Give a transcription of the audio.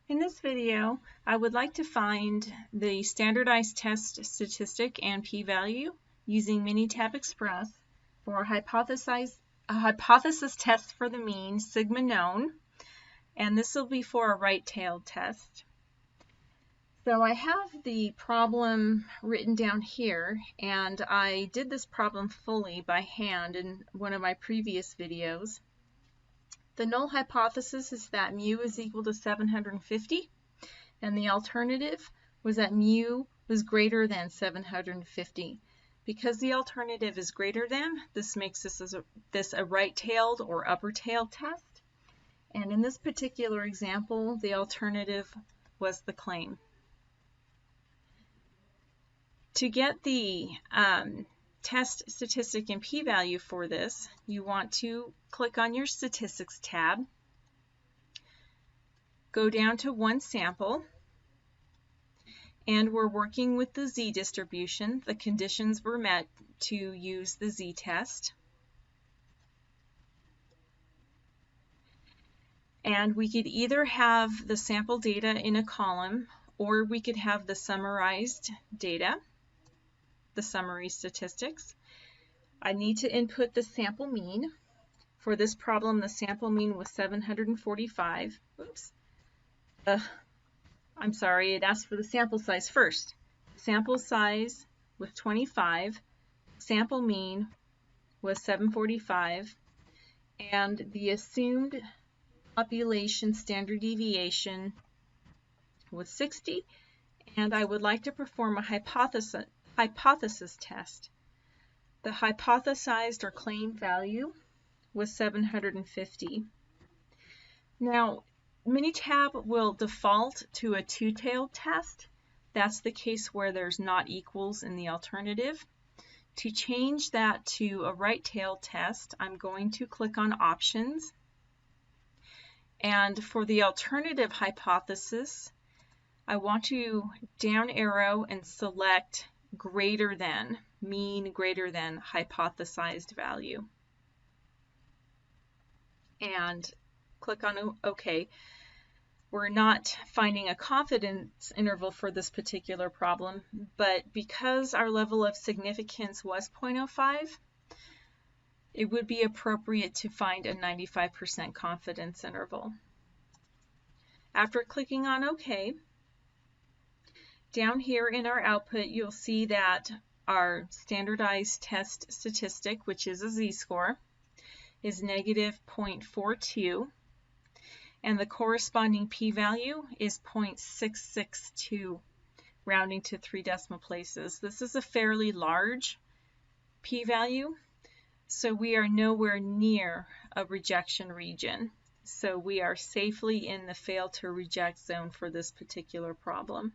In this video, I would like to find the standardized test statistic and p-value using Minitab Express for a hypothesis test for the mean, sigma known, and this will be for a right-tailed test. So I have the problem written down here, and I did this problem fully by hand in one of my previous videos. The null hypothesis is that mu is equal to 750, and the alternative was that mu was greater than 750. Because the alternative is greater than, this makes this a right-tailed or upper-tailed test. And in this particular example, the alternative was the claim. To get the test statistic and p-value for this, you want to click on your statistics tab, go down to one sample, and we're working with the z-distribution. The conditions were met to use the z-test. And we could either have the sample data in a column, or we could have the summarized data, the summary statistics. I need to input the sample mean. For this problem, the sample mean was 745. Oops. I'm sorry, it asked for the sample size first. Sample size was 25, sample mean was 745, and the assumed population standard deviation was 60, and I would like to perform a hypothesis test. The hypothesized or claimed value was 750. Now, Minitab will default to a two-tailed test. That's the case where there's not equals in the alternative. To change that to a right-tailed test, I'm going to click on Options. And for the alternative hypothesis, I want to down arrow and select greater than, mean greater than hypothesized value. And click on OK. We're not finding a confidence interval for this particular problem, but because our level of significance was 0.05, it would be appropriate to find a 95% confidence interval. After clicking on OK, down here in our output, you'll see that our standardized test statistic, which is a z-score, is negative 0.42, and the corresponding p-value is 0.662, rounding to 3 decimal places. This is a fairly large p-value, so we are nowhere near a rejection region. So we are safely in the fail to reject zone for this particular problem.